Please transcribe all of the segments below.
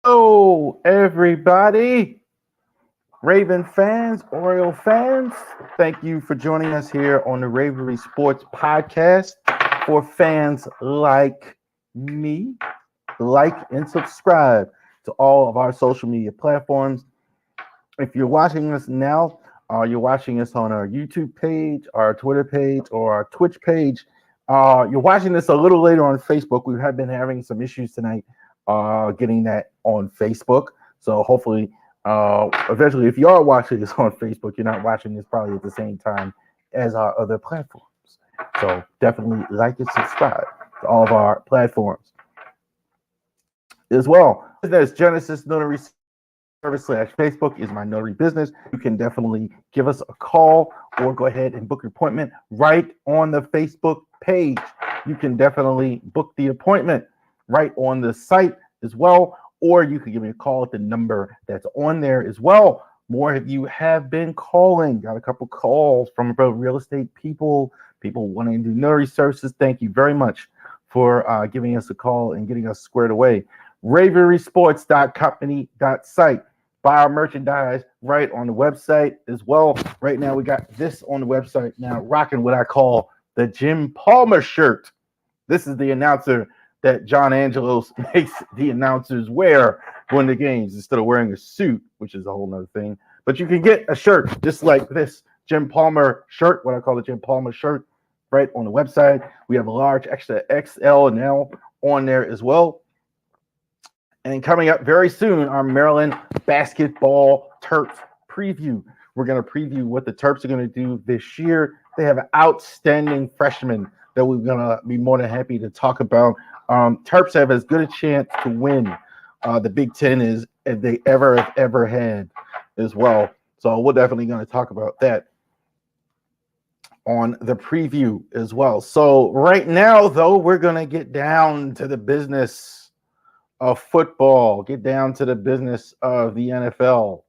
Hello, everybody. Raven fans, Oriole fans, thank you for joining us here on the Ravery Sports Podcast for fans like me. Like and subscribe to all of our social media platforms. If you're watching us now, you're watching us on our YouTube page, our Twitter page, or our Twitch page. You're watching this a little later on Facebook. We have been having some issues tonight getting that on Facebook. So hopefully, eventually, if you are watching this on Facebook, you're not watching this probably at the same time as our other platforms. So definitely like and subscribe to all of our platforms as well. There's Genesis Notary Service / Facebook is my notary business. You can definitely give us a call or go ahead and book your appointment right on the Facebook page. You can definitely book the appointment right on the site as well, or you can give me a call at the number that's on there as well. More of you have been calling. Got a couple calls from real estate people wanting to do notary services. Thank you very much for giving us a call and getting us squared away. ravorisports.company.site. Buy our merchandise right on the website as well. Right now, we got this on the website now, rocking what I call the Jim Palmer shirt. This is the announcer that John Angelos makes the announcers wear during the games instead of wearing a suit, which is a whole nother thing. But you can get a shirt just like this Jim Palmer shirt, what I call the Jim Palmer shirt, right on the website. We have a large, extra XL and L on there as well. And coming up very soon, our Maryland basketball Terps preview. We're going to preview what the Terps are going to do this year. They have an outstanding freshman that we're going to be more than happy to talk about. Terps have as good a chance to win the Big Ten as they ever had as well. So we're definitely going to talk about that on the preview as well. So right now, though, we're going to get down to the business of football, get down to the business of the NFL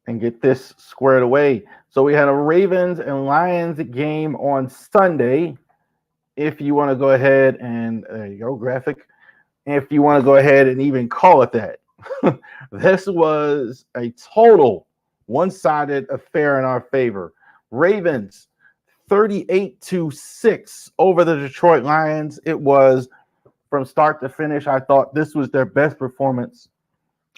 and get this squared away. So we had a Ravens and Lions game on Sunday. If you want to go ahead and there you go, graphic. If you want to go ahead and even call it that, this was a total one-sided affair in our favor. Ravens 38-6 over the Detroit Lions. It was from start to finish. I thought this was their best performance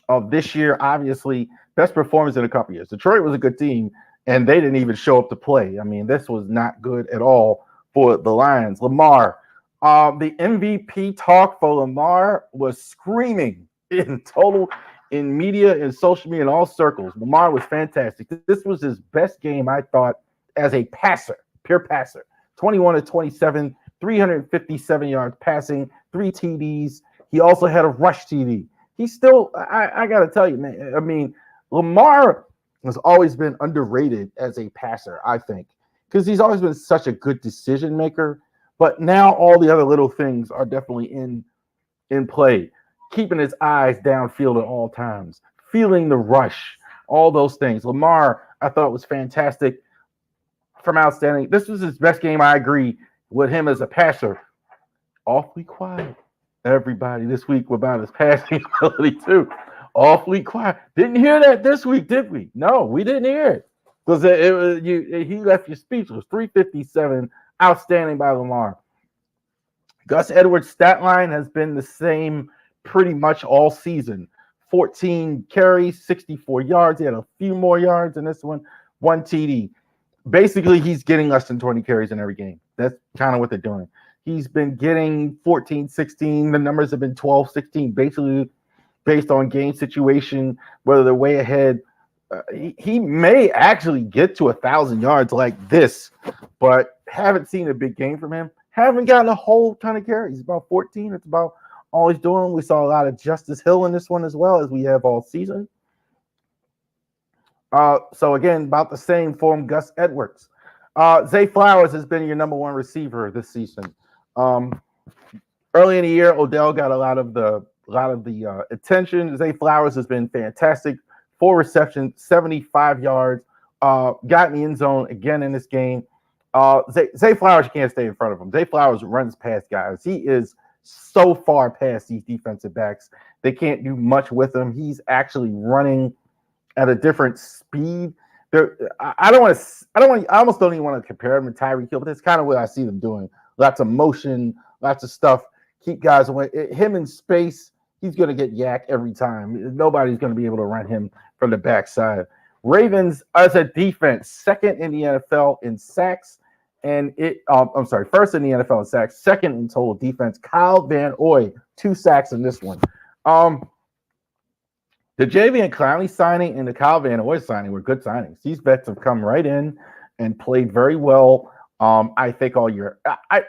of this year. Obviously, best performance in a couple years. Detroit was a good team, and they didn't even show up to play. I mean, this was not good at all for the Lions. Lamar, the MVP talk for Lamar was screaming in media and social media in all circles. Lamar was fantastic. This was his best game, I thought, as a passer, pure passer. 21-27, 357 yards passing, 3 TDs. He also had a rush TD. He's still, I got to tell you, man, I mean, Lamar has always been underrated as a passer, I think, because he's always been such a good decision maker. But now all the other little things are definitely in play. Keeping his eyes downfield at all times, feeling the rush, all those things. Lamar, I thought was fantastic from outstanding. This was his best game, I agree, with him as a passer. Awfully quiet, everybody, this week about his passing ability, too. Awfully quiet. Didn't hear that this week, did we? No, we didn't hear it. Because he left you speechless. 357, outstanding by Lamar. Gus Edwards' stat line has been the same pretty much all season. 14 carries, 64 yards. He had a few more yards in this one. 1 TD. Basically, he's getting less than 20 carries in every game. That's kind of what they're doing. He's been getting 14, 16. The numbers have been 12, 16, basically based on game situation, whether they're way ahead. He may actually get to 1,000 yards like this, but haven't seen a big game from him. Haven't gotten a whole ton of carries. About 14. It's about all he's doing. We saw a lot of Justice Hill in this one as well, as we have all season. So again, about the same form, Gus Edwards. Zay Flowers has been your number one receiver this season. Um, Early in the year, Odell got a lot of the attention. Zay Flowers has been fantastic. 4 receptions, 75 yards. Got in the end zone again in this game. Zay Flowers, you can't stay in front of him. Zay Flowers runs past guys. He is so far past these defensive backs. They can't do much with him. He's actually running at a different speed. I almost don't even want to compare him to Tyreek Hill, but that's kind of what I see them doing. Lots of motion, lots of stuff. Keep guys away. Him in space, he's going to get yak every time. Nobody's going to be able to run him from the backside. Ravens as a defense, second in the NFL in sacks, and first in the NFL in sacks, second in total defense. Kyle Van Noy, 2 sacks in this one. The Jadeveon Clowney signing and the Kyle Van Noy signing were good signings. These vets have come right in and played very well. I think all year.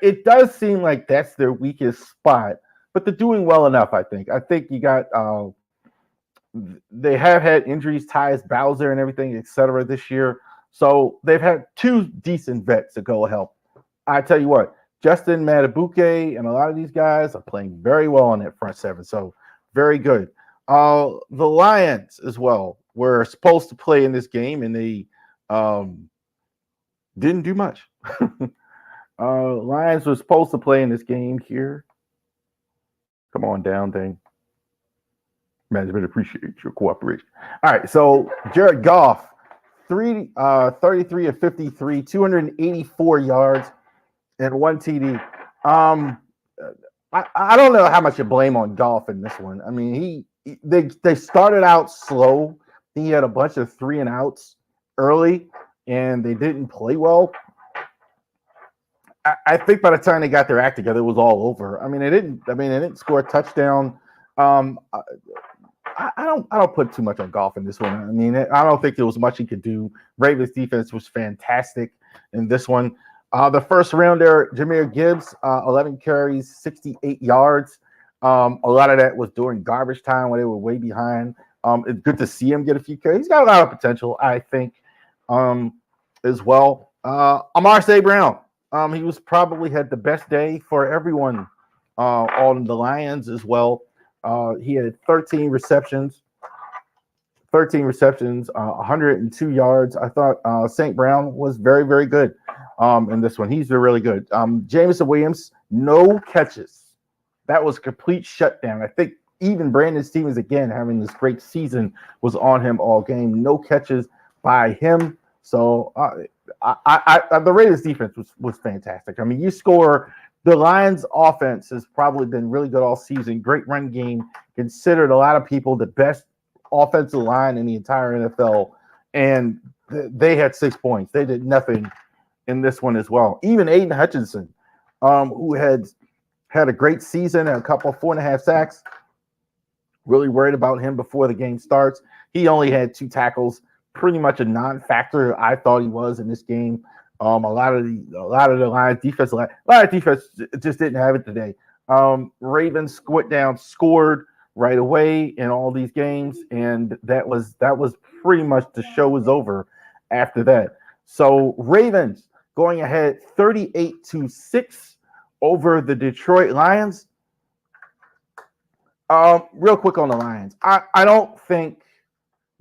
It does seem like that's their weakest spot, but they're doing well enough. I think you got. They have had injuries, Tyus Bowser and everything, etc. this year, so they've had 2 decent vets to go help. I tell you what, Justin Matabuke and a lot of these guys are playing very well on that front seven. So very good. The Lions as well were supposed to play in this game, and they didn't do much. Lions were supposed to play in this game here. Come on down, Dane. Management appreciate your cooperation. All right, so Jared Goff, 33 of 53, 284 yards, and 1 TD. I don't know how much you blame on Goff in this one. I mean, they started out slow. He had a bunch of 3 and outs early, and they didn't play well. I think by the time they got their act together, it was all over. I mean, they didn't score a touchdown. I don't put too much on Goff in this one. I mean, I don't think there was much he could do. Ravens defense was fantastic in this one. The first rounder, Jahmyr Gibbs, 11 carries, 68 yards. A lot of that was during garbage time when they were way behind. It's good to see him get a few carries. He's got a lot of potential, I think, as well. Amar St. Brown, he was probably had the best day for everyone on the Lions as well. He had 13 receptions, 102 yards. I thought St. Brown was very, very good in this one. He's really good. Jameson Williams, no catches. That was a complete shutdown. I think even Brandon Stevens, again, having this great season, was on him all game. No catches by him. So the Raiders defense was fantastic. I mean, you score. The Lions offense has probably been really good all season. Great run game. Considered a lot of people the best offensive line in the entire NFL. And they had 6 points. They did nothing in this one as well. Even Aiden Hutchinson, who had a great season and a couple 4.5 sacks. Really worried about him before the game starts. He only had 2 tackles. Pretty much a non-factor. I thought he was in this game. A lot of the Lions defense, a lot of defense just didn't have it today. Ravens scored right away in all these games, and that was pretty much the show was over after that. So Ravens going ahead 38-6 over the Detroit Lions. Real quick on the Lions, I don't think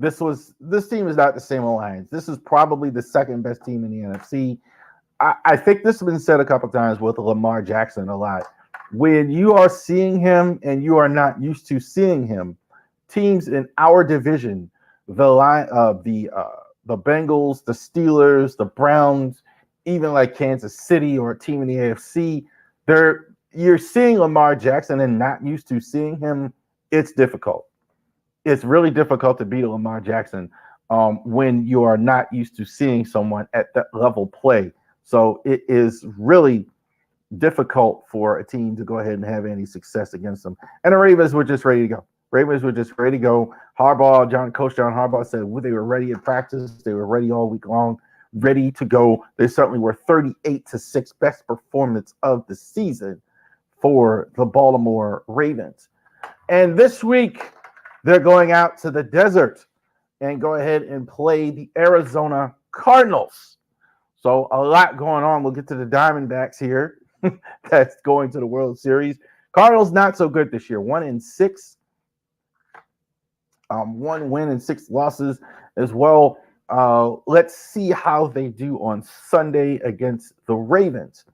this team is not the same Lions. This is probably the second best team in the NFC. I think this has been said a couple times with Lamar Jackson a lot. When you are seeing him and you are not used to seeing him, teams in our division, the Bengals, the Steelers, the Browns, even like Kansas City or a team in the AFC, you're seeing Lamar Jackson and not used to seeing him. It's difficult. It's really difficult to beat Lamar Jackson when you are not used to seeing someone at that level play. So it is really difficult for a team to go ahead and have any success against them. And the Ravens were just ready to go. Coach John Harbaugh said they were ready in practice. They were ready all week long, ready to go. They certainly were 38-6, best performance of the season for the Baltimore Ravens. And this week, they're going out to the desert and go ahead and play the Arizona Cardinals. So a lot going on. We'll get to the Diamondbacks here that's going to the World Series. Cardinals not so good this year. 1-6. 1 win and 6 losses as well. Let's see how they do on Sunday against the Ravens.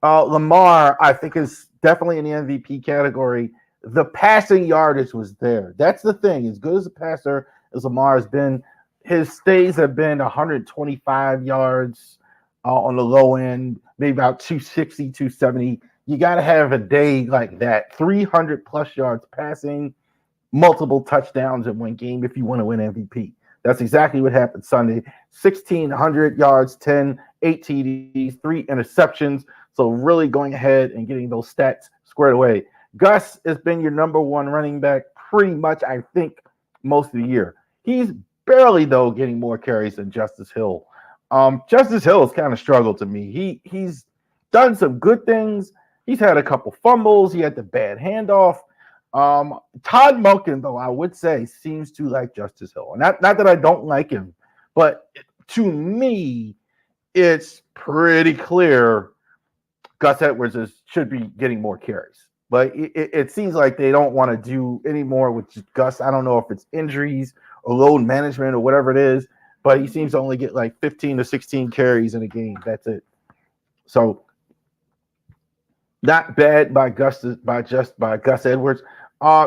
Lamar, I think, is definitely in the MVP category. The passing yardage was there. That's the thing. As good as a passer as Lamar has been, his stays have been 125 yards on the low end, maybe about 260, 270. You got to have a day like that. 300 plus yards passing, multiple touchdowns in one game if you want to win MVP. That's exactly what happened Sunday. 1,600 yards, 8 TDs, 3 interceptions. So really going ahead and getting those stats squared away. Gus has been your number one running back pretty much, I think, most of the year. He's barely, though, getting more carries than Justice Hill. Justice Hill has kind of struggled to me. He's done some good things. He's had a couple fumbles. He had the bad handoff. Todd Monken, though, I would say, seems to like Justice Hill. Not that I don't like him, but to me, it's pretty clear Gus Edwards should be getting more carries. But it seems like they don't want to do any more with Gus. I don't know if it's injuries or load management or whatever it is, but he seems to only get like 15 to 16 carries in a game. That's it. So not bad by Gus Edwards.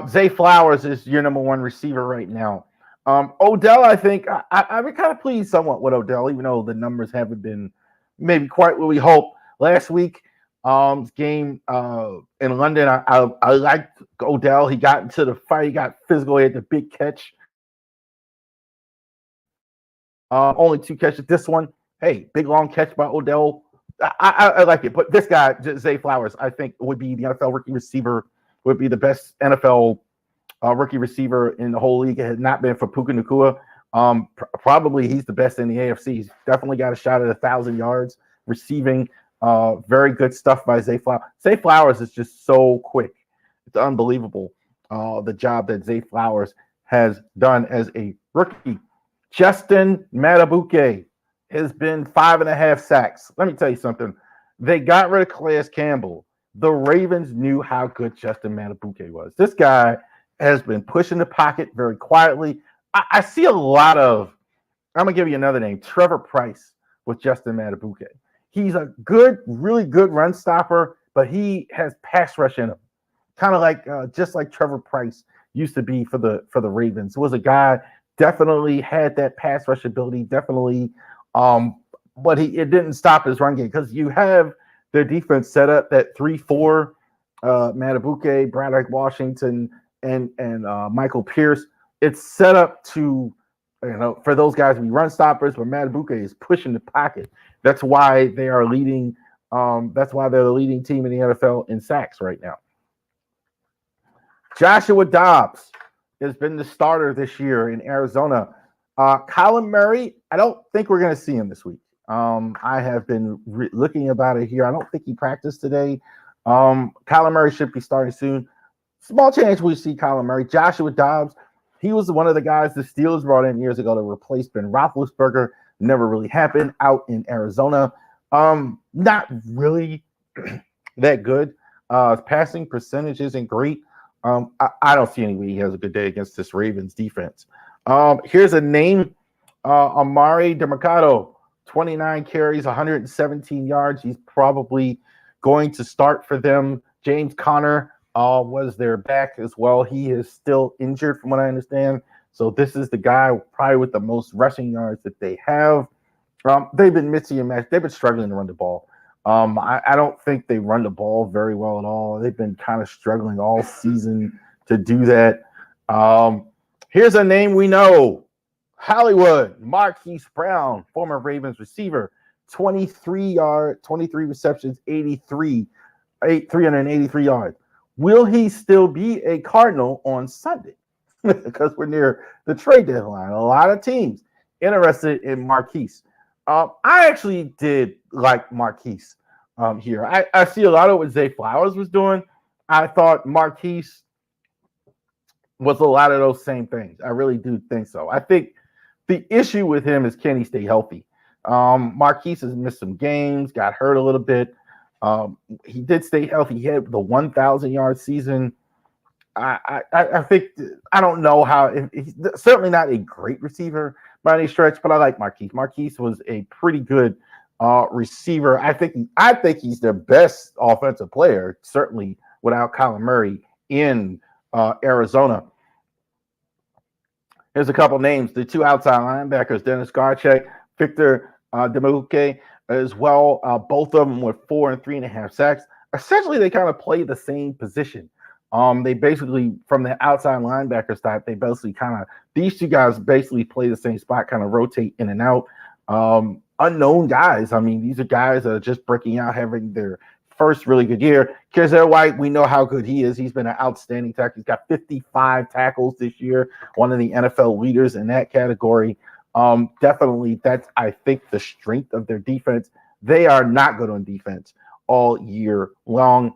Zay Flowers is your number one receiver right now. Odell, I think I've been kind of pleased somewhat with Odell, even though the numbers haven't been maybe quite what we hoped. Last week, game in London, I liked Odell. He got into the fight. He got physical. He had the big catch. Only 2 catches. This one, hey, big long catch by Odell. I like it. But this guy, Zay Flowers, I think would be the NFL rookie receiver, would be the best NFL rookie receiver in the whole league. It had not been for Puka Nacua. Probably he's the best in the AFC. He's definitely got a shot at 1,000 yards receiving. Very good stuff by Zay Flowers. Zay Flowers is just so quick. It's unbelievable the job that Zay Flowers has done as a rookie. Justin Matabuke has been 5.5 sacks. Let me tell you something. They got rid of Calais Campbell. The Ravens knew how good Justin Matabuke was. This guy has been pushing the pocket very quietly. I see a lot of, I'm going to give you another name, Trevor Price with Justin Matabuke. He's a good, really good run stopper, but he has pass rush in him. Kind of like, just like Trevor Price used to be for the Ravens. Was a guy definitely had that pass rush ability, definitely, but it didn't stop his run game because you have their defense set up that 3-4, Matabuke, Braddock Washington, and Michael Pierce. It's set up to, for those guys to be run stoppers, but Matabuke is pushing the pocket. That's why they are leading. That's why they're the leading team in the NFL in sacks right now. Joshua Dobbs has been the starter this year in Arizona. Kyler Murray, I don't think we're going to see him this week. I have been looking about it here. I don't think he practiced today. Kyler Murray should be starting soon. Small chance we see Kyler Murray. Joshua Dobbs, he was one of the guys the Steelers brought in years ago to replace Ben Roethlisberger. Never really happened out in Arizona. Not really that good. His passing percentage isn't great. I don't see any way he has a good day against this Ravens defense. Here's a name, Amari DeMarcado, 29 carries, 117 yards. He's probably going to start for them. James Conner was their back as well. He is still injured from what I understand. So this is the guy probably with the most rushing yards that they have. They've been mixing and matching. They've been struggling to run the ball. I don't think they run the ball very well at all. They've been kind of struggling all season to do that. Here's a name we know. Hollywood, Marquise Brown, former Ravens receiver, 23 receptions, 383 yards. Will he still be a Cardinal on Sunday? Because we're near the trade deadline. A lot of teams interested in Marquise. I actually did like Marquise here. I see a lot of what Zay Flowers was doing. I thought Marquise was a lot of those same things. I really do think so. I think the issue with him is, can he stay healthy? Marquise has missed some games, got hurt a little bit. He did stay healthy. He had the 1,000-yard season. I think I don't know how. He's certainly not a great receiver by any stretch, but I like Marquise. Marquise was a pretty good receiver. I think he's their best offensive player, certainly without Kyler Murray in Arizona. Here's a couple names: the two outside linebackers, Dennis Garchek, Victor Demuke, as well. Both of them with 4 and 3.5 sacks. Essentially, they kind of play the same position. They basically, from the outside linebacker side, they basically these two guys basically play the same spot, kind of rotate in and out. Unknown guys. I mean, these are guys that are just breaking out, having their first really good year. Kaiser White, we know how good he is. He's been an outstanding tackle. He's got 55 tackles this year, one of the NFL leaders in that category. Definitely, that's, I think, the strength of their defense. They are not good on defense all year long.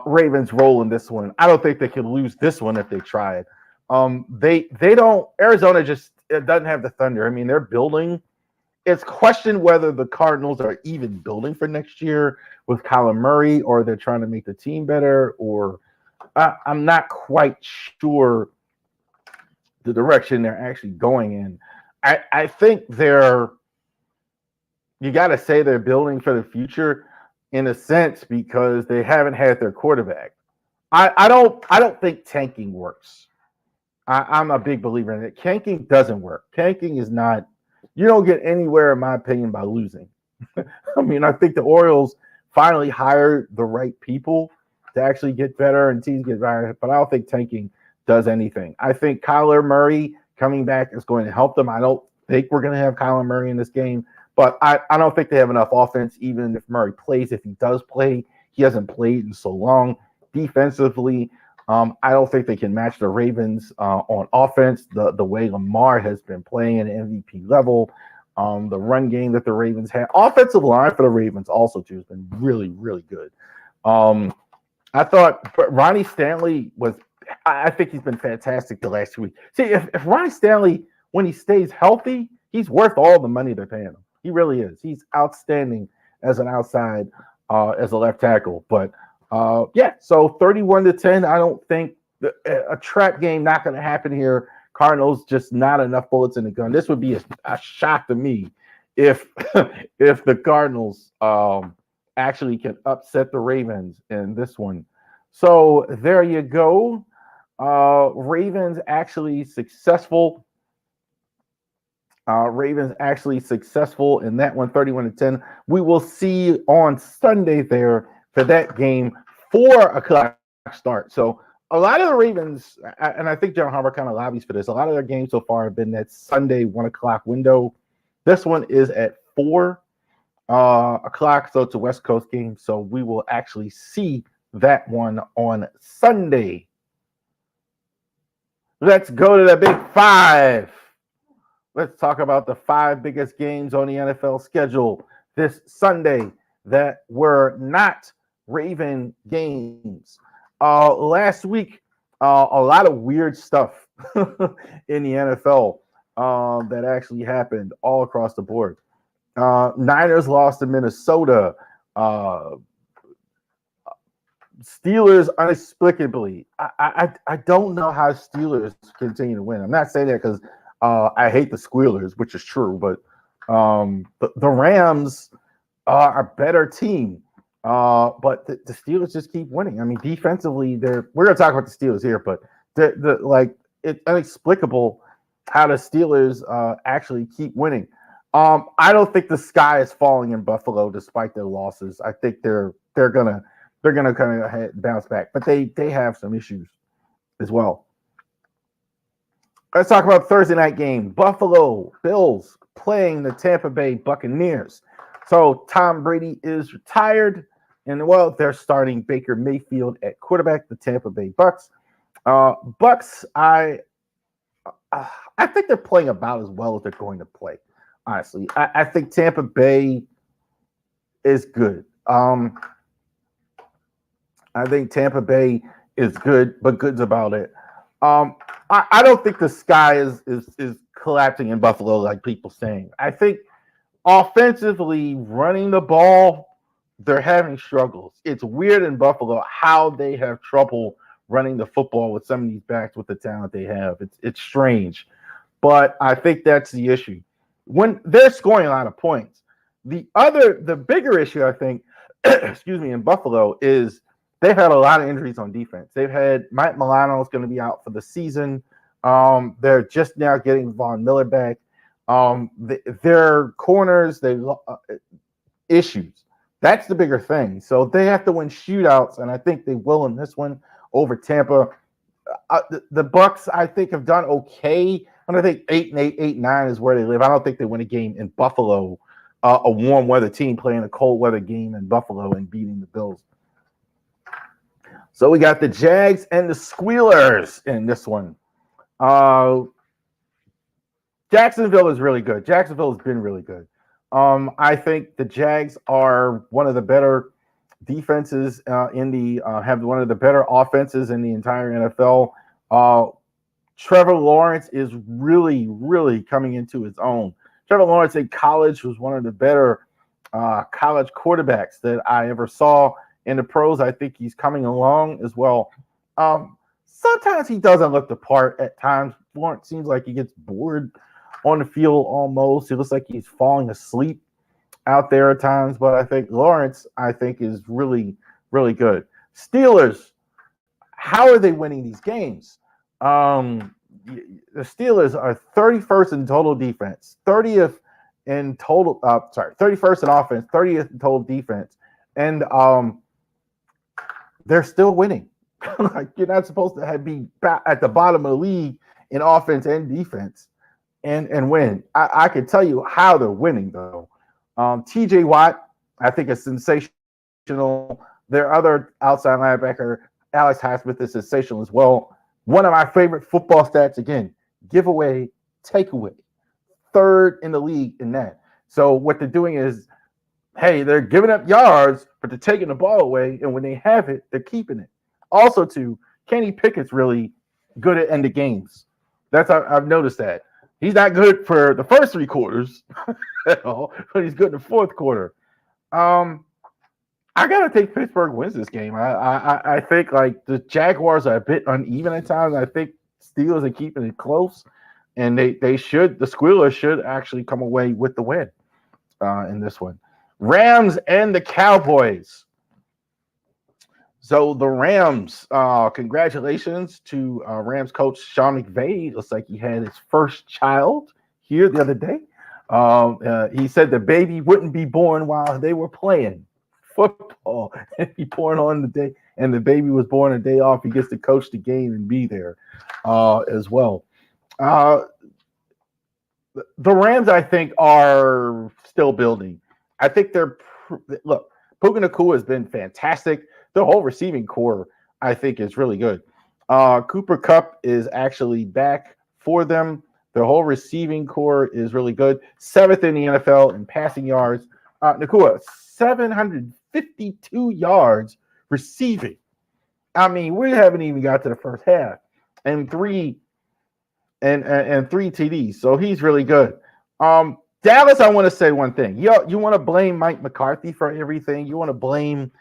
Ravens roll in this one. I don't think they could lose this one if they tried. They don't. Arizona just doesn't have the thunder. I mean, they're building. It's questioned whether the Cardinals are even building for next year with Kyler Murray, or they're trying to make the team better, or I'm not quite sure the direction they're actually going in. I think you got to say they're building for the future in a sense because they haven't had their quarterback. I don't think tanking works. I'm a big believer in it. Tanking doesn't work. Tanking is not. You don't get anywhere, in my opinion, by losing. I mean, I think the Orioles finally hired the right people to actually get better and teams get better, but I don't think tanking does anything. I think Kyler Murray coming back is going to help them. I don't think we're going to have Kyler Murray in this game, but I don't think they have enough offense, even if Murray plays. If he does play, he hasn't played in so long. Defensively, I don't think they can match the Ravens on offense the way Lamar has been playing at an MVP level. The run game that the Ravens have, offensive line for the Ravens also too has been really, really good. I thought Ronnie Stanley was. I think he's been fantastic the last 2 weeks. See, if Ronnie Stanley, when he stays healthy, he's worth all the money they're paying him. He really is. He's outstanding as an outside, as a left tackle. But yeah, so 31-10. I don't think a trap game not going to happen here. Cardinals just not enough bullets in the gun. This would be a shock to me if if the Cardinals actually can upset the Ravens in this one. So there you go. Ravens actually successful. Ravens actually successful in that one, 31-10. We will see on Sunday there for that game, 4:00 start. So a lot of the Ravens, and I think John Harbaugh kind of lobbies for this, a lot of their games so far have been that Sunday 1:00 window. This one is at 4:00, so it's a West Coast game. So we will actually see that one on Sunday. Let's go to the Big Five. Let's talk about the 5 biggest games on the NFL schedule this Sunday that were not Raven games. Last week, a lot of weird stuff in the NFL that actually happened all across the board. Niners lost to Minnesota. Steelers inexplicably. I don't know how Steelers continue to win. I'm not saying that because I hate the Squealers, which is true, but the Rams are a better team. But the Steelers just keep winning. I mean, defensively, we're gonna talk about the Steelers here, but it's inexplicable how the Steelers actually keep winning. I don't think the sky is falling in Buffalo despite their losses. I think they're gonna kind of bounce back, but they have some issues as well. Let's talk about Thursday night game. Buffalo Bills playing the Tampa Bay Buccaneers. So Tom Brady is retired, and well, they're starting Baker Mayfield at quarterback, the Tampa Bay Bucks. Bucks, I think they're playing about as well as they're going to play. Honestly, I think Tampa Bay is good. I think Tampa Bay is good, but good's about it. I don't think the sky is collapsing in Buffalo like people saying. I think offensively running the ball, they're having struggles. It's weird in Buffalo how they have trouble running the football with some of these backs with the talent they have. It's strange, but I think that's the issue. When they're scoring a lot of points, the bigger issue I think, excuse me, in Buffalo is they've had a lot of injuries on defense. They've had Mike Milano is going to be out for the season. They're just now getting Von Miller back. Their corners, they issues. That's the bigger thing. So they have to win shootouts, and I think they will in this one over Tampa. The Bucks, I think, have done okay. And I think 8-8, 8-9 is where they live. I don't think they win a game in Buffalo, a warm weather team playing a cold weather game in Buffalo and beating the Bills. So we got the Jags and the Squealers in this one. Jacksonville is really good. Jacksonville has been really good. I think the Jags are one of the better defenses have one of the better offenses in the entire NFL. Trevor Lawrence is really, really coming into his own. Trevor Lawrence in college was one of the better college quarterbacks that I ever saw in the pros. I think he's coming along as well. Sometimes he doesn't look the part at times. Lawrence seems like he gets bored on the field almost. He looks like he's falling asleep out there at times, but I think Lawrence, is really, really good. Steelers, how are they winning these games? The Steelers are 31st in total defense, 30th in total, 31st in offense, 30th in total defense, and they're still winning. Like, you're not supposed to be at the bottom of the league in offense and defense and win. I can tell you how they're winning, though. TJ Watt, I think, is sensational. Their other outside linebacker, Alex Highsmith, is sensational as well. One of my favorite football stats, again, giveaway, takeaway. Third in the league in that. So what they're doing is, hey, they're giving up yards, but they're taking the ball away, and when they have it, they're keeping it. Also, too, Kenny Pickett's really good at end of games. I've noticed that. He's not good for the first three quarters at all, but he's good in the fourth quarter. I gotta take Pittsburgh wins this game. I think like the Jaguars are a bit uneven at times. I think Steelers are keeping it close, and the Squealers should actually come away with the win in this one. Rams and the Cowboys. So the Rams, congratulations to Rams coach Sean McVay. Looks like he had his first child here the other day. He said the baby wouldn't be born while they were playing football. He'd be born on the day, and the baby was born a day off. He gets to coach the game and be there as well. The Rams, I think, are still building. I think look, Puka Nacua has been fantastic. The whole receiving core, I think, is really good. Cooper Kupp is actually back for them. The whole receiving core is really good. 7th in the NFL in passing yards. Nacua, 752 yards receiving. I mean, we haven't even got to the first half, and three TDs. So he's really good. Dallas, I want to say one thing. You want to blame Mike McCarthy for everything. You want to blame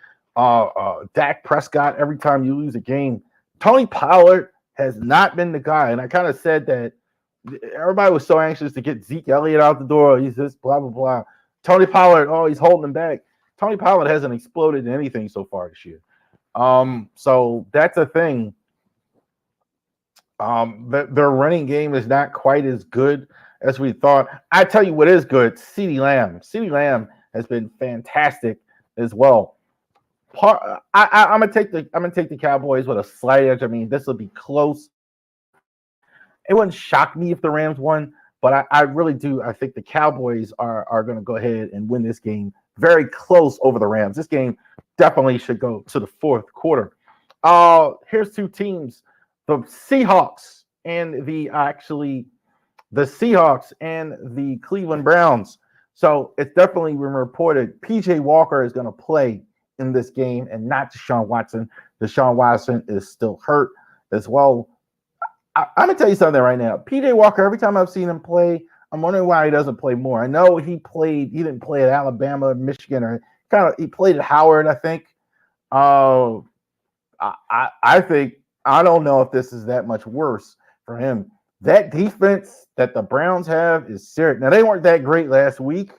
Dak Prescott every time you lose a game. Tony Pollard has not been the guy, and I kind of said that everybody was so anxious to get Zeke Elliott out the door. He's this blah blah blah. Tony Pollard, he's holding him back. Tony Pollard hasn't exploded in anything so far this year. So that's a thing. Their running game is not quite as good as we thought. I tell you what is good: CeeDee Lamb. CeeDee Lamb has been fantastic as well. I'm gonna take the Cowboys with a slight edge. I mean, this will be close. It wouldn't shock me if the Rams won, but I really do. I think the Cowboys are going to go ahead and win this game very close over the Rams. This game definitely should go to the fourth quarter. Here's two teams: the Seahawks and the Cleveland Browns. So it's definitely been reported PJ Walker is going to play in this game and not Deshaun Watson. Deshaun Watson is still hurt as well. I'm going to tell you something right now. PJ Walker, every time I've seen him play, I'm wondering why he doesn't play more. I know he didn't play at Alabama, Michigan, or he played at Howard, I think. Uh, I think I don't know if this is that much worse for him. That defense that the Browns have is serious. Now they weren't that great last week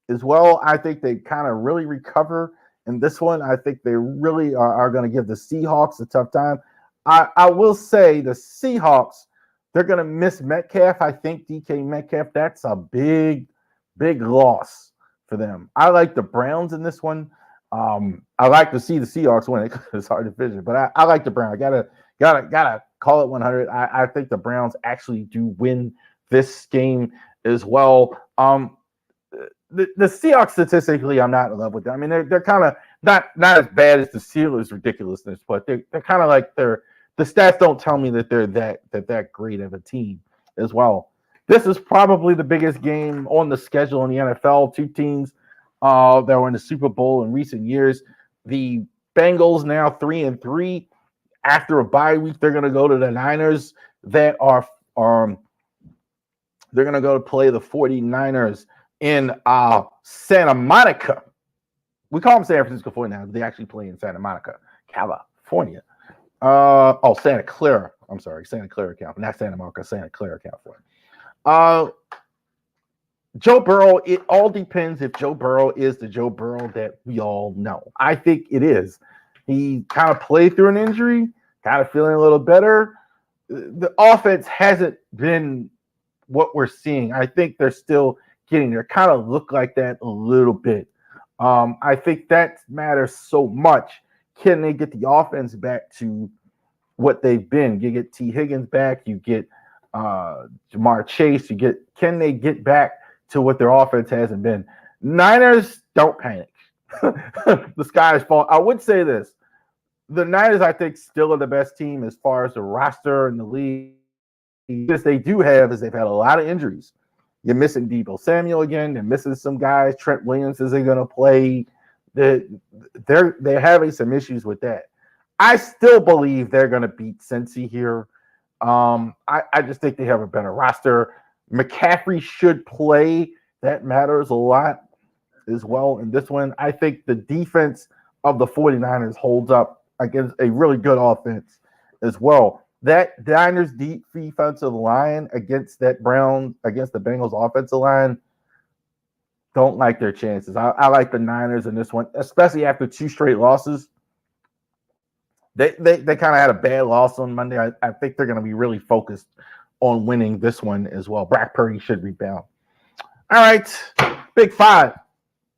as well. I think they kind of really recover in this one. I think they really are going to give the Seahawks a tough time. I will say the Seahawks, they're going to miss Metcalf. I think DK Metcalf, that's a big loss for them. I like the Browns in this one. I like to see the Seahawks win it because it's hard to vision, but I like the Browns. Gotta call it 100. I think the Browns actually do win this game as well. The Seahawks statistically, I'm not in love with them. I mean, they're kind of not as bad as the Steelers' ridiculousness, but they're kind of like the stats don't tell me that they're that great of a team as well. This is probably the biggest game on the schedule in the NFL. Two teams that were in the Super Bowl in recent years. The Bengals now 3-3. After a bye week, they're going to go to the Niners that are they're going to go to play the 49ers in Santa Monica. We call them San Francisco 49ers, but they actually play in Santa Monica, California. Santa Clara. I'm sorry, Santa Clara, California. Not Santa Monica, Santa Clara, California. Joe Burrow, it all depends if Joe Burrow is the Joe Burrow that we all know. I think it is. He kind of played through an injury, kind of feeling a little better. The offense hasn't been what we're seeing. I think they're still getting there. Kind of look like that a little bit. I think that matters so much. Can they get the offense back to what they've been? You get T. Higgins back. You get Jamar Chase. Can they get back to what their offense hasn't been? Niners, don't panic. The sky is falling. I would say this. The Niners, I think, still are the best team as far as the roster in the league. What they do have is they've had a lot of injuries. You're missing Deebo Samuel again. They're missing some guys. Trent Williams isn't going to play. They're having some issues with that. I still believe they're going to beat Cincy here. I just think they have a better roster. McCaffrey should play. That matters a lot as well in this one. I think the defense of the 49ers holds up against a really good offense as well. That Niners deep defensive line against the Bengals offensive line, don't like their chances. I like the Niners in this one, especially after two straight losses. They kind of had a bad loss on Monday. I think they're going to be really focused on winning this one as well. Brock Purdy should rebound. All right, Big Five.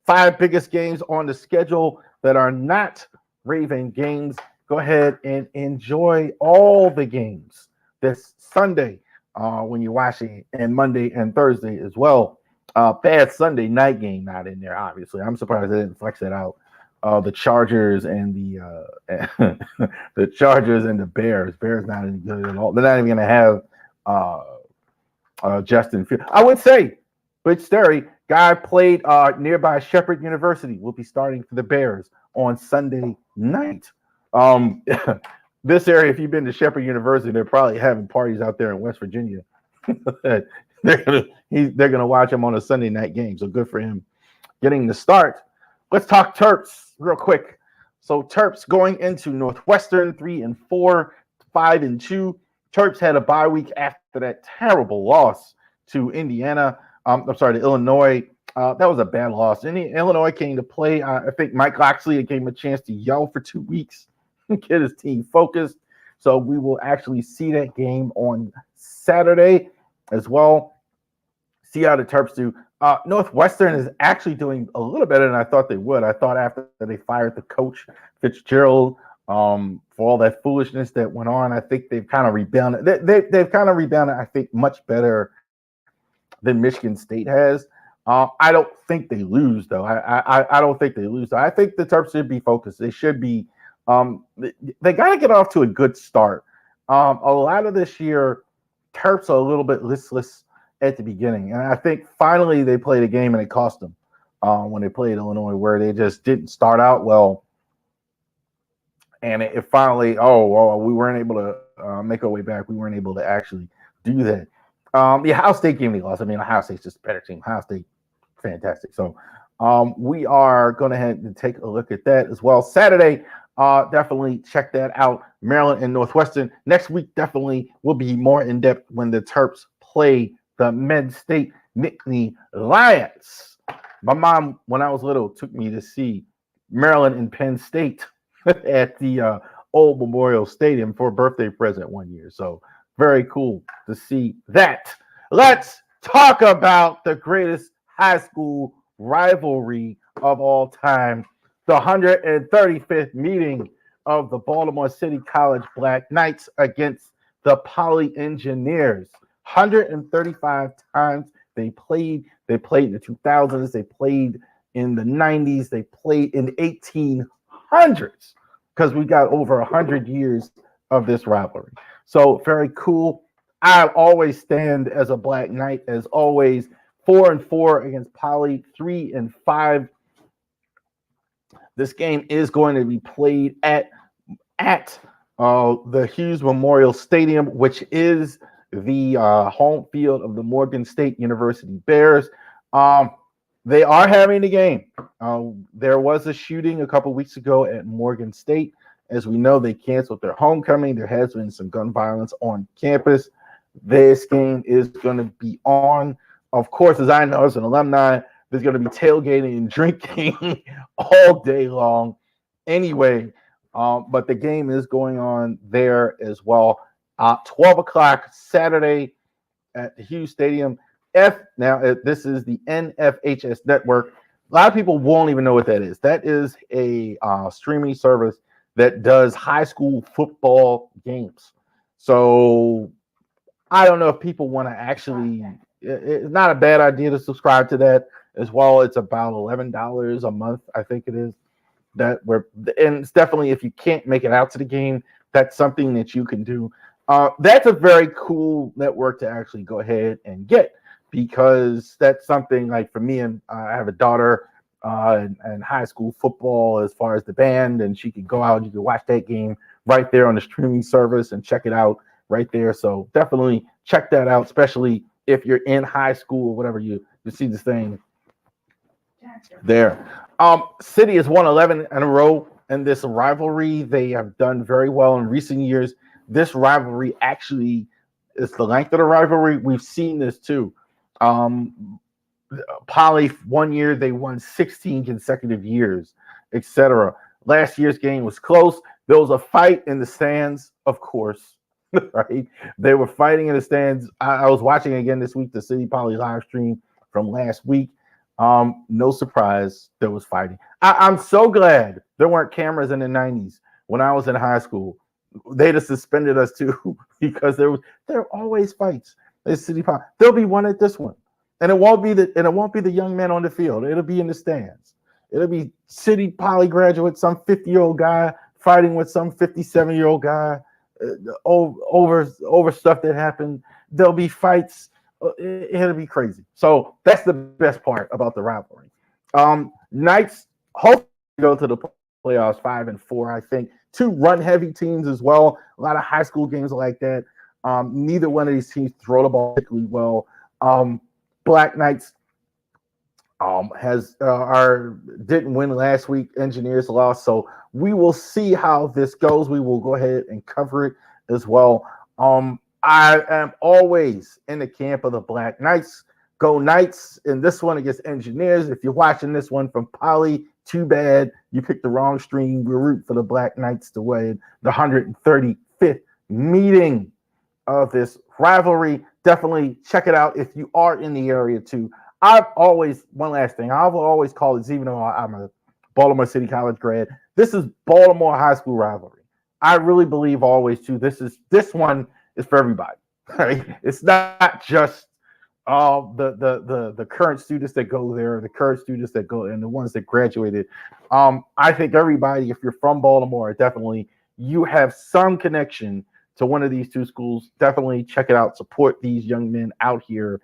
5 biggest games on the schedule that are not Raven games. Go ahead and enjoy all the games this Sunday when you're watching, and Monday and Thursday as well. Bad Sunday night game not in there, obviously. I'm surprised they didn't flex it out. The Chargers and the Chargers and the Bears. Bears not any good at all. They're not even going to have Justin Fields. I would say, Rich Sterry, guy played nearby Shepherd University, will be starting for the Bears on Sunday night. This area, if you've been to Shepherd University, they're probably having parties out there in West Virginia. They're gonna watch him on a Sunday night game. So good for him getting the start. Let's talk Terps real quick. So Terps going into Northwestern 3-4, 5-2. Terps had a bye week after that terrible loss to Indiana. To Illinois. That was a bad loss. Illinois came to play. I think Mike Loxley gave him a chance to yell for 2 weeks, get his team focused. So we will actually see that game on Saturday as well. See how the Terps do. Northwestern is actually doing a little better than I thought they would. I thought after they fired the coach, Fitzgerald, for all that foolishness that went on, I think they've kind of rebounded. They've kind of rebounded, I think, much better than Michigan State has. I don't think they lose, though. I don't think they lose. I think the Terps should be focused. They should be. They got to get off to a good start. A lot of this year, Terps are a little bit listless at the beginning, and I think finally they played a game and it cost them when they played Illinois, where they just didn't start out well, and it finally, we weren't able to make our way back. We weren't able to actually do that. The Ohio State game they lost. I mean, Ohio State's just a better team. Ohio State, fantastic. So We are going to head and take a look at that as well. Saturday, definitely check that out. Maryland and Northwestern. Next week, definitely will be more in depth when the Terps play the Med State Nittany Lions. My mom, when I was little, took me to see Maryland and Penn State at the old Memorial Stadium for a birthday present one year. So very cool to see that. Let's talk about the greatest high school rivalry of all time, the 135th meeting of the Baltimore City College Black Knights against the Poly Engineers. 135 times they played. They played in the 2000s. They played in the 90s. They played in the 1800s because we got over 100 years of this rivalry. So very cool. I always stand as a Black Knight, as always. 4-4 against Poly, 3-5. This game is going to be played at the Hughes Memorial Stadium, which is the home field of the Morgan State University Bears. They are having the game. There was a shooting a couple weeks ago at Morgan State. As we know, they canceled their homecoming. There has been some gun violence on campus. This game is going to be on. Of course, as I know, as an alumni, there's going to be tailgating and drinking all day long. Anyway, but the game is going on there as well. 12 o'clock Saturday at the Hughes Stadium. This is the NFHS network. A lot of people won't even know what that is. That is a streaming service that does high school football games. So I don't know if people want to actually. It's not a bad idea to subscribe to that as well. It's about $11 a month, I think it is. And it's definitely, if you can't make it out to the game, that's something that you can do. That's a very cool network to actually go ahead and get, because that's something like for me, and I have a daughter in high school football as far as the band, and she could go out and you can watch that game right there on the streaming service and check it out right there. So definitely check that out, especially if you're in high school or whatever, you see this thing there. City has won 11 in a row in this rivalry. They have done very well in recent years. This rivalry actually is the length of the rivalry. We've seen this too. Poly, 1 year they won 16 consecutive years, etc. Last year's game was close. There was a fight in the stands, of course. Right? They were fighting in the stands. I was watching again this week the City Poly live stream from last week. No surprise, there was fighting. I'm so glad there weren't cameras in the 90s when I was in high school. They'd have suspended us too because there are always fights at City Poly. There'll be one at this one, and it won't be the young man on the field. It'll be in the stands. It'll be City Poly graduate, some 50-year-old guy fighting with some 57-year-old guy. Over stuff that happened. There'll be fights. It'll be crazy. So that's the best part about the rivalry. Knights hopefully go to the playoffs 5-4. I think 2 run-heavy teams as well. A lot of high school games like that. Neither one of these teams throw the ball particularly well. Black Knights didn't win last week. Engineers lost, so we will see how this goes. We will go ahead and cover it as well. I am always in the camp of the Black Knights. Go Knights in this one against Engineers. If you're watching this one from Poly, too bad. You picked the wrong stream. We're rooting for the Black Knights to win the 135th meeting of this rivalry. Definitely check it out if you are in the area too. One last thing, I've always called it, even though I'm a Baltimore City College grad, this is Baltimore high school rivalry. I really believe always too, this one is for everybody. Right? It's not just the current students that go there, the current students that go, and the ones that graduated. I think everybody, if you're from Baltimore, definitely you have some connection to one of these 2 schools. Definitely check it out. Support these young men out here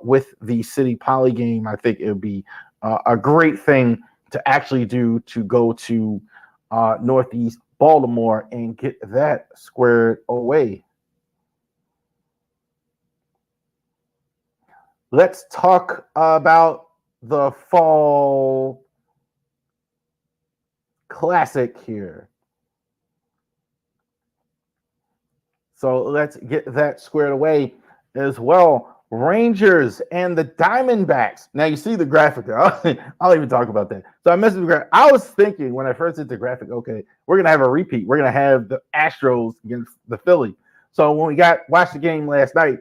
with the City Poly game. I think it would be a great thing to actually do, to go to Northeast Baltimore and get that squared away. Let's talk about the fall classic here. So let's get that squared away as well. Rangers and the Diamondbacks. Now you see the graphic there. I'll even talk about that. So I messed with the graphic. I was thinking when I first did the graphic, okay, we're gonna have a repeat. We're gonna have the Astros against the Philly. So when we watched the game last night,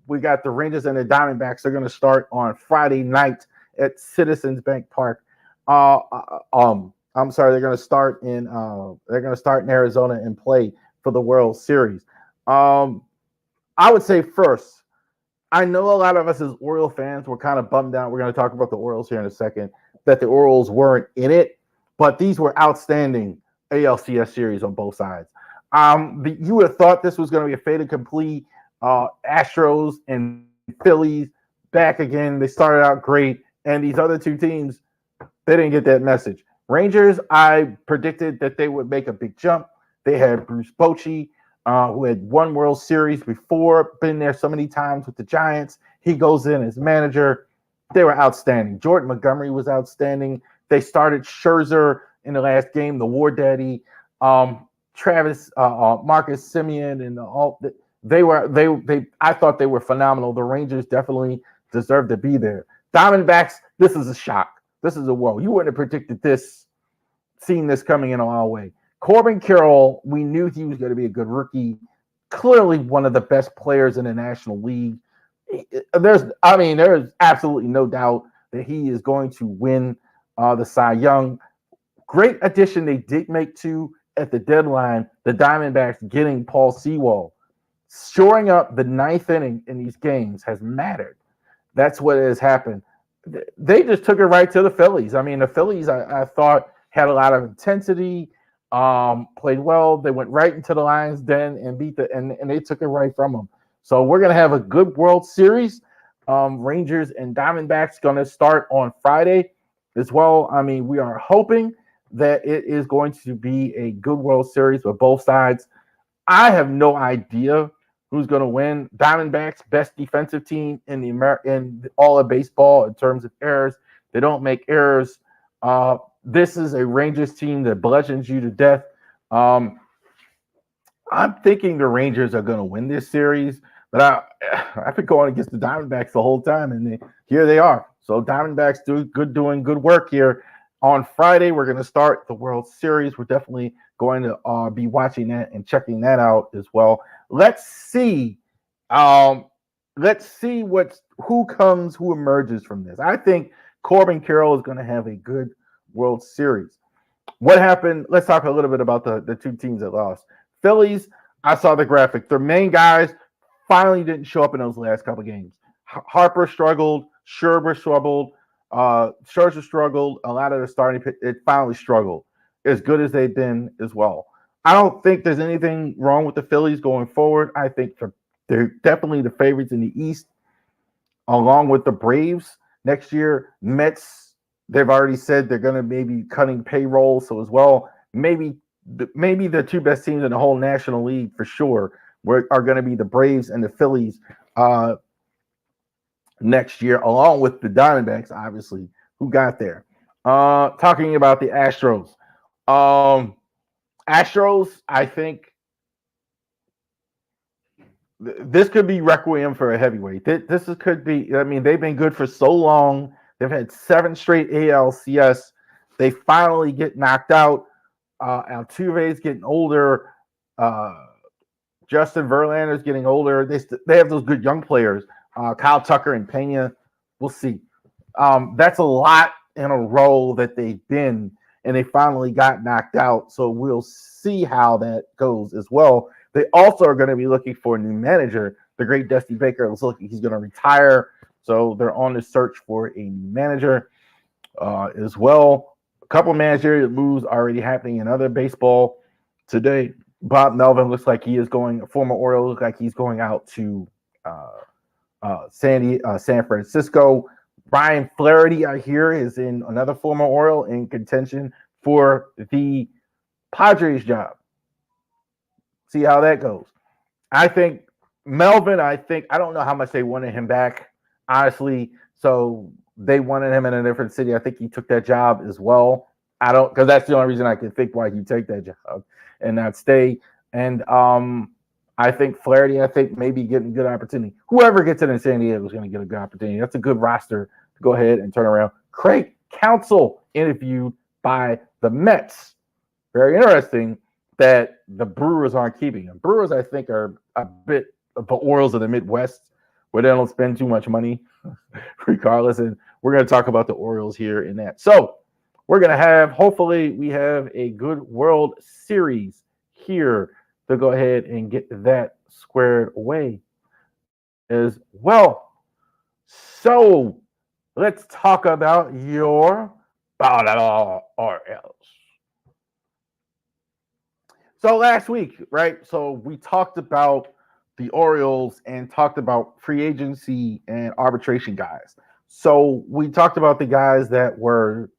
we got the Rangers and the Diamondbacks. They're gonna start on Friday night at Citizens Bank Park. I'm sorry, they're gonna start in Arizona and play for the World Series. I would say first, I know a lot of us as Orioles fans were kind of bummed out. We're going to talk about the Orioles here in a second, that the Orioles weren't in it, but these were outstanding ALCS series on both sides. You would have thought this was going to be a fait accompli. Astros and Phillies back again. They started out great, and these other two teams, they didn't get that message. Rangers, I predicted that they would make a big jump. They had Bruce Bochy, who had won World Series before, been there so many times with the Giants. He goes in as manager. They were outstanding. Jordan Montgomery was outstanding. They started Scherzer in the last game, the War Daddy. Travis, Marcus Simeon, and all. I thought they were phenomenal. The Rangers definitely deserve to be there. Diamondbacks, this is a shock. This is a whoa. You wouldn't have predicted this, seen this coming in our way. Corbin Carroll, we knew he was going to be a good rookie. Clearly one of the best players in the National League. There's absolutely no doubt that he is going to win the Cy Young. Great addition they did make to at the deadline, the Diamondbacks getting Paul Sewald. Shoring up the ninth inning in these games has mattered. That's what has happened. They just took it right to the Phillies. I mean, the Phillies, I thought, had a lot of intensity, played well. They went right into the Lions' den and and they took it right from them. So we're gonna have a good World Series. Rangers and Diamondbacks gonna start on Friday as well. I mean, we are hoping that it is going to be a good World Series with both sides. I have no idea who's going to win. Diamondbacks, best defensive team in in all of baseball in terms of errors. They don't make errors. This is a Rangers team that bludgeons you to death. I'm thinking the Rangers are going to win this series, but I've been going against the Diamondbacks the whole time, and here they are. So Diamondbacks doing good work here. On Friday, we're going to start the World Series. We're definitely going to be watching that and checking that out as well. Let's see. Who emerges from this. I think Corbin Carroll is going to have a good World Series. What happened? Let's talk a little bit about the two teams that lost. Phillies, I saw the graphic. Their main guys finally didn't show up in those last couple of games. Harper struggled. Scherzer struggled. A lot of the starting pitch, it finally struggled as good as they've been as well. I don't think there's anything wrong with the Phillies going forward. I think they're definitely the favorites in the East, along with the Braves next year. Mets, they've already said they're going to maybe cutting payroll, so as well, maybe the two best teams in the whole National League for sure are going to be the Braves and the Phillies next year, along with the Diamondbacks, obviously, who got there. Talking about the Astros. Astros, I think this could be requiem for a heavyweight. Could be. I mean, they've been good for so long. They've had 7 straight ALCS. They finally get knocked out. Altuve's getting older. Justin Verlander's getting older. They have those good young players. Kyle Tucker and Pena. We'll see. That's a lot in a row that they've been, and they finally got knocked out. So we'll see how that goes as well. They also are going to be looking for a new manager. The great Dusty Baker looks like he's going to retire. So they're on the search for a new manager as well. A couple managerial moves already happening in other baseball today. Bob Melvin looks like he is going, former Oriole, looks like he's going out to San Francisco. Brian Flaherty, I hear, is in another former Oriole in contention for the Padres job. See how that goes. I think Melvin, I don't know how much they wanted him back, honestly. So they wanted him in a different city. I think he took that job as well. I don't, because that's the only reason I can think why he'd take that job and not stay. And I think Flaherty, I think maybe getting a good opportunity. Whoever gets it in San Diego is going to get a good opportunity. That's a good roster to go ahead and turn around. Craig Counsell interviewed by the Mets. Very interesting that the Brewers aren't keeping him. Brewers, I think, are a bit of the Orioles of the Midwest, where they don't spend too much money, regardless. And we're going to talk about the Orioles here in that. So we're going to have, hopefully, we have a good World Series here to go ahead and get that squared away as well. So let's talk about your Baltimore Orioles. So last week, right? So we talked about the Orioles and talked about free agency and arbitration guys. So we talked about the guys that were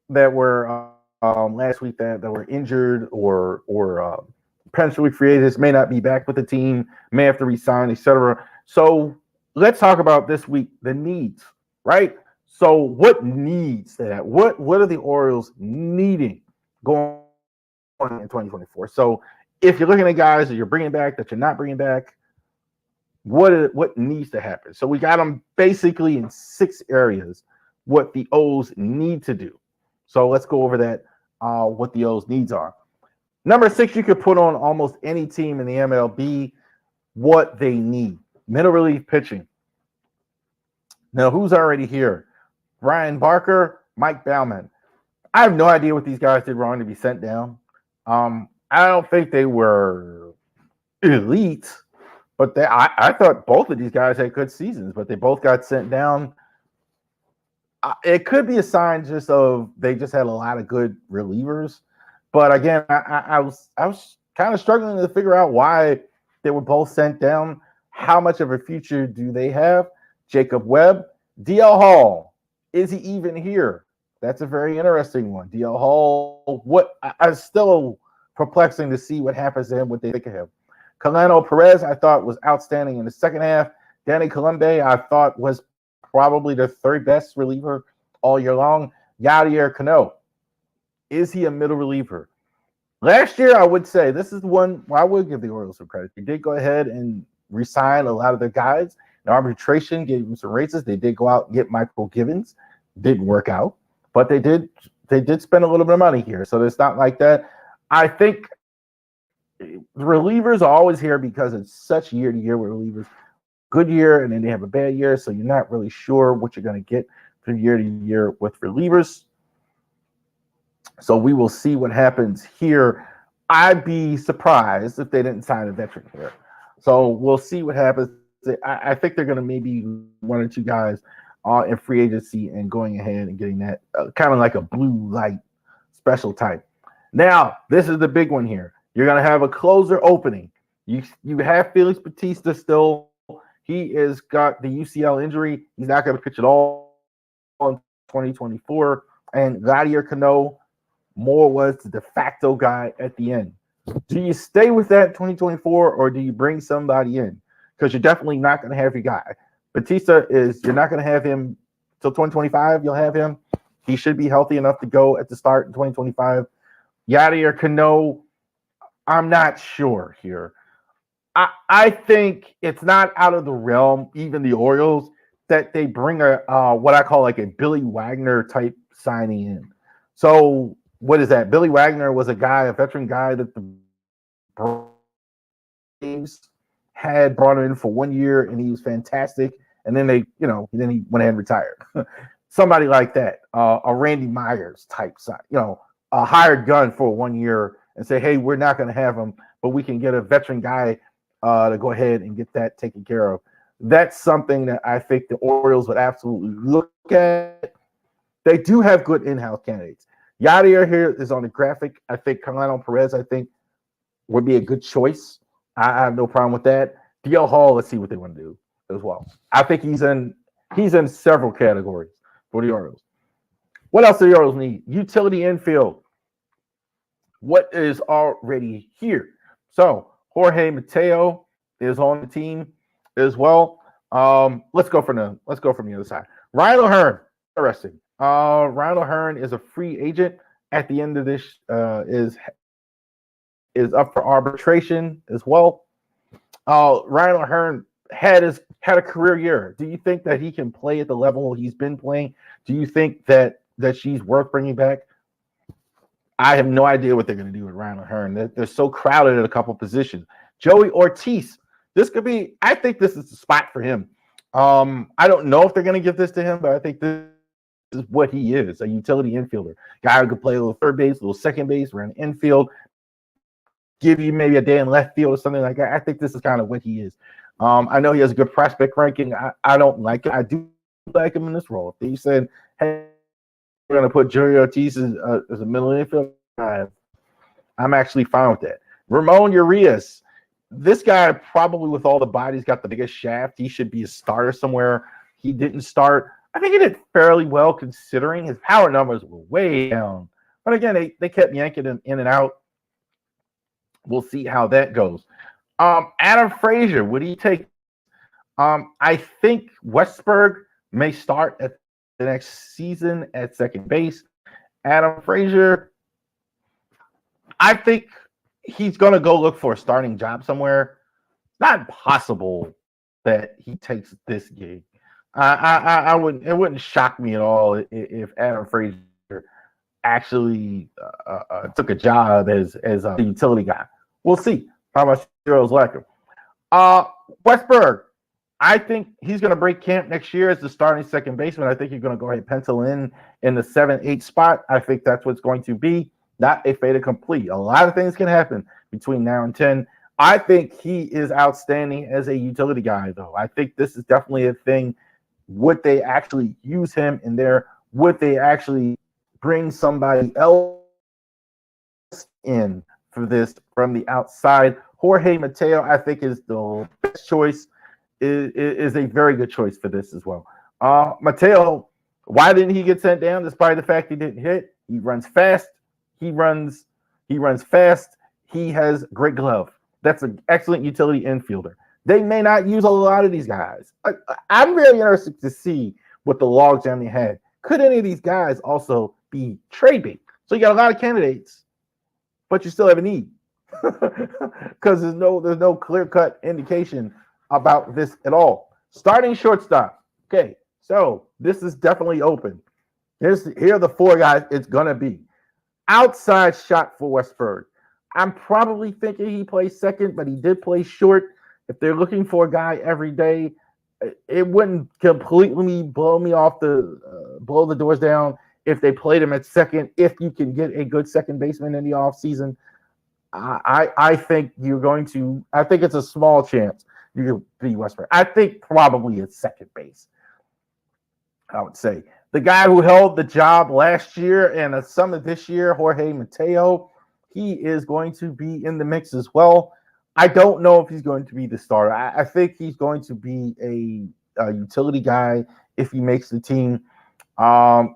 last week that were injured or potentially free agents, may not be back with the team, may have to resign, etc. So let's talk about this week the needs, right? So what needs that? What are the Orioles needing going in 2024? So if you're looking at guys that you're bringing back, that you're not bringing back, what needs to happen? So we got them basically in 6 areas what the O's need to do. So let's go over that, what the O's needs are. Number 6, you could put on almost any team in the MLB what they need. Middle relief pitching. Now, who's already here? Brian Barker, Mike Baumann. I have no idea what these guys did wrong to be sent down. I don't think they were elite, but I thought both of these guys had good seasons, but they both got sent down. It could be a sign just of they just had a lot of good relievers. But again, I was kind of struggling to figure out why they were both sent down. How much of a future do they have? Jacob Webb, DL Hall, is he even here? That's a very interesting one. DL Hall, what I still perplexing to see what happens to him, what they think of him. Colano Perez, I thought was outstanding in the second half. Danny Colombe, I thought was probably the 3rd best reliever all year long. Yadier Cano, is he a middle reliever? Last year, I would say this is the one where I would give the Orioles some credit. They did go ahead and re-sign a lot of their guys. In arbitration, gave them some raises. They did go out and get Michael Givens. Didn't work out, but they did spend a little bit of money here. So it's not like that. I think relievers are always here because it's such year to year with relievers. Good year, and then they have a bad year, so you're not really sure what you're going to get from year to year with relievers. So we will see what happens here. I'd be surprised if they didn't sign a veteran here. So we'll see what happens. I think they're going to maybe 1 or 2 guys in free agency and going ahead and getting that kind of like a blue light special type. Now, this is the big one here. You're going to have a closer opening. You have Felix Bautista still. He has got the UCL injury. He's not going to pitch at all in 2024. And Yadier Cano more was the de facto guy at the end. Do you stay with that 2024 or do you bring somebody in? Because you're definitely not going to have your guy. Bautista you're not going to have him till 2025. You'll have him. He should be healthy enough to go at the start in 2025. Yadier Cano, I'm not sure here. I think it's not out of the realm, even the Orioles, that they bring a what I call like a Billy Wagner type signing in. So what is that? Billy Wagner was a veteran guy that the Braves had brought him in for 1 year, and he was fantastic. And then then he went ahead and retired. Somebody like that, a Randy Myers type sign, a hired gun for 1 year and say, hey, we're not going to have him, but we can get a veteran guy to go ahead and get that taken care of. That's something that I think the Orioles would absolutely look at. They do have good in-house candidates. Yadier here is on the graphic. I think Colano Perez, would be a good choice. I have no problem with that. DL Hall, let's see what they want to do as well. I think he's in several categories for the Orioles. What else do the Orioles need? Utility infield. What is already here? So Jorge Mateo is on the team as well. Let's go from the other side. Ryan O'Hearn, interesting. Ryan O'Hearn is a free agent at the end of this. Is up for arbitration as well. Ryan O'Hearn had a career year. Do you think that he can play at the level he's been playing? Do you think that she's worth bringing back? I have no idea what they're going to do with Ryan O'Hearn. They're so crowded at a couple positions. Joey Ortiz, this could be. I think this is the spot for him. I don't know if they're going to give this to him, but I think this is what he is, a utility infielder. Guy who could play a little third base, a little second base, run infield, give you maybe a day in left field or something like that. I think this is kind of what he is. I know he has a good prospect ranking. I don't like it. I do like him in this role. If they said, hey, we're going to put Joey Ortiz as a middle infielder, I'm actually fine with that. Ramon Urias, this guy probably with all the bodies got the biggest shaft. He should be a starter somewhere. He didn't start. I think he did fairly well considering his power numbers were way down. But again, they kept yanking him in and out. We'll see how that goes. Adam Frazier, would he take? I think Westberg may start at the next season at second base. Adam Frazier, I think he's going to go look for a starting job somewhere. It's not impossible that he takes this gig. I wouldn't. It wouldn't shock me at all if Adam Frazier actually took a job as a utility guy. We'll see how much heroes like him. Westberg, I think he's going to break camp next year as the starting second baseman. I think you're going to go ahead and pencil in the 7-8 spot. I think that's what's going to be, not a fait accompli. A lot of things can happen between now and 10. I think he is outstanding as a utility guy, though. I think this is definitely a thing. Would they actually use him in there? Would they actually bring somebody else in for this from the outside? Jorge Mateo, I think, is the best choice. Is a very good choice for this as well. Mateo, why didn't he get sent down despite the fact he didn't hit? He runs fast. He runs fast. He has great glove. That's an excellent utility infielder. They may not use a lot of these guys. I'm very interested to see what the logjam they had. Could any of these guys also be trade bait? So you got a lot of candidates, but you still have a need because there's no clear-cut indication about this at all. Starting shortstop. Okay, so this is definitely open. Here are the four guys it's gonna be. Outside shot for Westberg. I'm probably thinking he plays second, but he did play short. If they're looking for a guy every day, it wouldn't completely blow the doors down if they played him at second. If you can get a good second baseman in the offseason, I think you're going to. I think it's a small chance you could be Westberg. I think probably at second base. I would say the guy who held the job last year and some of this year, Jorge Mateo, he is going to be in the mix as well. I don't know if he's going to be the starter. I think he's going to be a utility guy if he makes the team.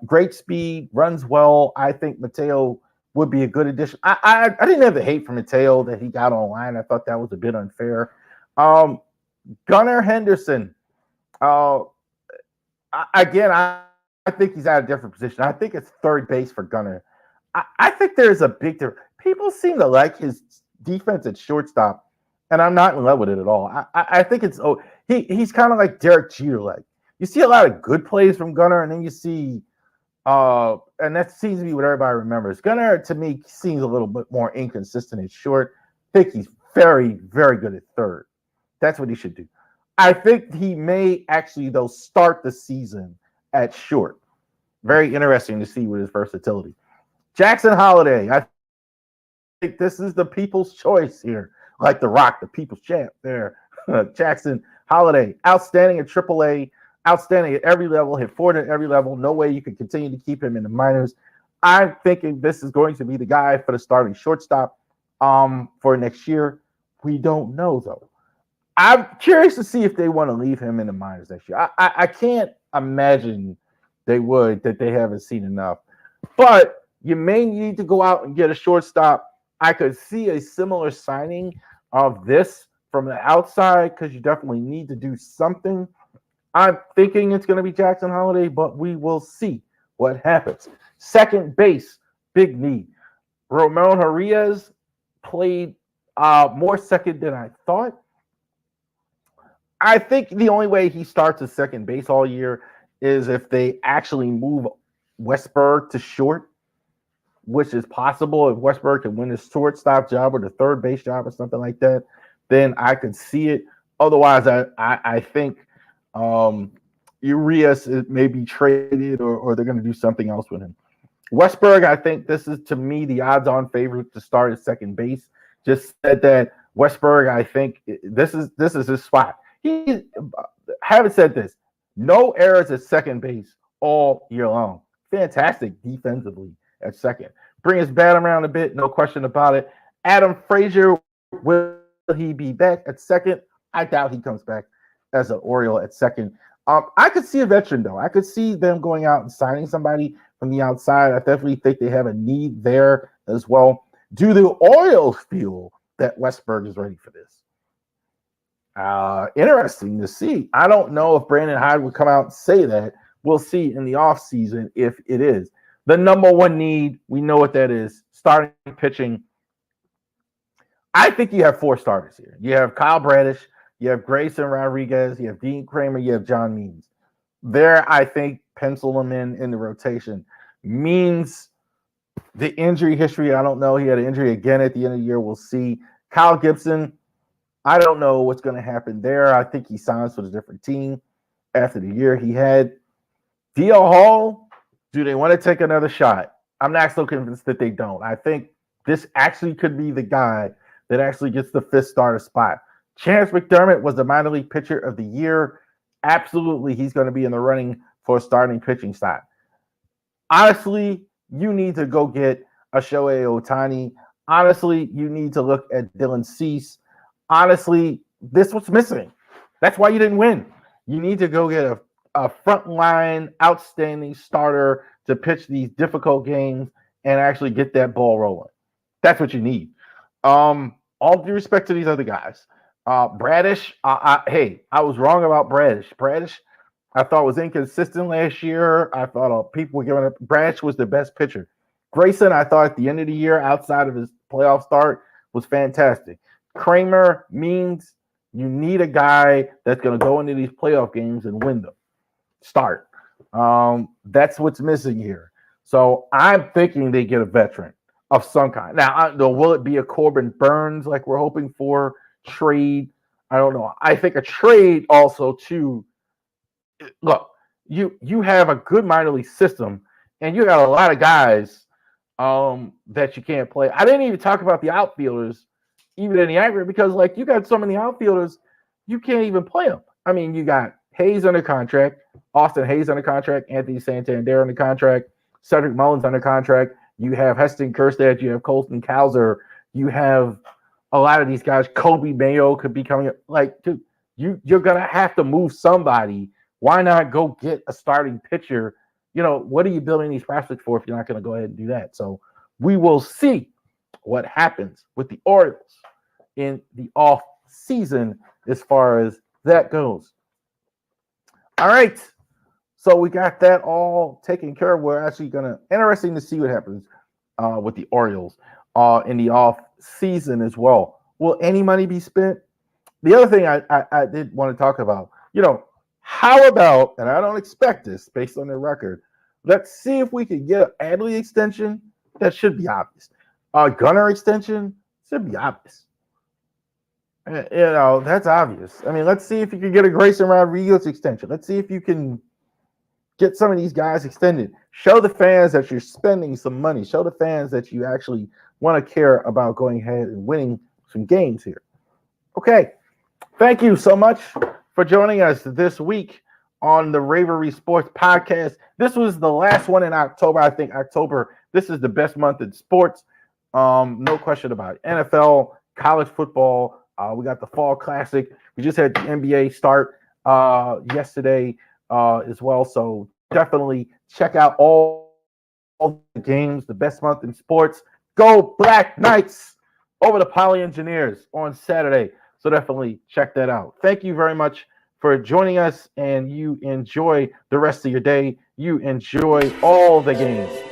Great speed, runs well. I think Mateo would be a good addition. I didn't have the hate for Mateo that he got online. I thought that was a bit unfair. Gunnar Henderson. Again, I think he's at a different position. I think it's third base for Gunnar. I think there's a big difference. People seem to like his defense at shortstop, and I'm not in love with it at all. I think it's he's kind of like Derek Jeter. Like you see a lot of good plays from Gunnar, and then you see, and that seems to be what everybody remembers. Gunnar to me seems a little bit more inconsistent at short. I think he's very, very good at third. That's what he should do. I think he may actually though start the season at short. Very interesting to see with his versatility. Jackson Holiday. I think this is the people's choice here. Like The Rock, the people's champ there. Jackson Holiday, outstanding at AAA, outstanding at every level, hit forward at every level. No way you can continue to keep him in the minors. I'm thinking this is going to be the guy for the starting shortstop for next year. We don't know, though. I'm curious to see if they want to leave him in the minors next year. I can't imagine they would, that they haven't seen enough. But you may need to go out and get a shortstop. I could see a similar signing of this from the outside because you definitely need to do something. I'm thinking it's going to be Jackson Holiday, but we will see what happens. Second base, big need. Ramon Arias played more second than I thought. I think the only way he starts at second base all year is if they actually move Westberg to short, which is possible. If Westberg can win the shortstop job or the third base job or something like that, then I could see it. Otherwise, I think Urias may be traded or they're going to do something else with him. Westberg, I think this is to me the odds-on favorite to start at second base. Just said that Westberg, I think this is his spot. He haven't said this. No errors at second base all year long. Fantastic defensively at second. Bring his bat around a bit, no question about it. Adam Frazier, will he be back at second? I doubt he comes back as an Oriole at second. I could see a veteran though. I could see them going out and signing somebody from the outside. I definitely think they have a need there as well. Do the Orioles feel that Westberg is ready for this? Interesting to see. I don't know if Brandon Hyde would come out and say that. We'll see in the offseason if it is. The number one need, we know what that is. Starting pitching. I think you have four starters here. You have Kyle Bradish, you have Grayson Rodriguez, you have Dean Kramer, you have John Means. There, I think, pencil them in the rotation. Means the injury history, I don't know. He had an injury again at the end of the year. We'll see. Kyle Gibson, I don't know what's going to happen there. I think he signs with a different team after the year he had. D.L. Hall, do they want to take another shot? I'm not so convinced that they don't. I think this actually could be the guy that actually gets the fifth starter spot. Chance McDermott was the minor league pitcher of the year. Absolutely, he's going to be in the running for a starting pitching spot. Honestly, you need to go get a Shohei Ohtani. Honestly, you need to look at Dylan Cease. Honestly, this was missing. That's why you didn't win. You need to go get a frontline, outstanding starter to pitch these difficult games and actually get that ball rolling. That's what you need. All due respect to these other guys. Bradish, hey, I was wrong about Bradish. Bradish, I thought was inconsistent last year. I thought people were giving up. Bradish was the best pitcher. Grayson, I thought at the end of the year, outside of his playoff start, was fantastic. Kramer means you need a guy that's going to go into these playoff games and win them. Start. That's what's missing here. So I'm thinking they get a veteran of some kind. Now, will it be a Corbin Burns like we're hoping for? Trade? I don't know. I think a trade also too. Look, you have a good minor league system, and you got a lot of guys that you can't play. I didn't even talk about the outfielders, even in the aggregate, because like you got so many outfielders, you can't even play them. I mean, you got Hayes under contract, Austin Hayes under contract, Anthony Santander under contract, Cedric Mullins under contract. You have Heston Kjerstad, you have Colton Cowser, you have a lot of these guys. Kobe Mayo could be coming up. Like, dude, you're gonna have to move somebody. Why not go get a starting pitcher? You know, what are you building these prospects for if you're not going to go ahead and do that? So we will see what happens with the Orioles in the off season as far as that goes. All right. So we got that all taken care of. We're actually interesting to see what happens with the Orioles in the off season as well. Will any money be spent? The other thing I did want to talk about, how about, and I don't expect this based on their record, let's see if we can get an Adley extension. That should be obvious. A Gunnar extension should be obvious. That's obvious. I mean, let's see if you can get a Grayson Rodriguez extension. Let's see if you can get some of these guys extended. Show the fans that you're spending some money. Show the fans that you actually want to care about going ahead and winning some games here. Okay. Thank you so much for joining us this week on the Ravery Sports Podcast. This was the last one in October. I think October, this is the best month in sports. No question about it. NFL, college football. We got the Fall Classic. We just had the NBA start yesterday as well. So definitely check out all the games, the best month in sports. Go Black Knights over the Poly Engineers on Saturday. So definitely check that out. Thank you very much for joining us, and you enjoy the rest of your day. You enjoy all the games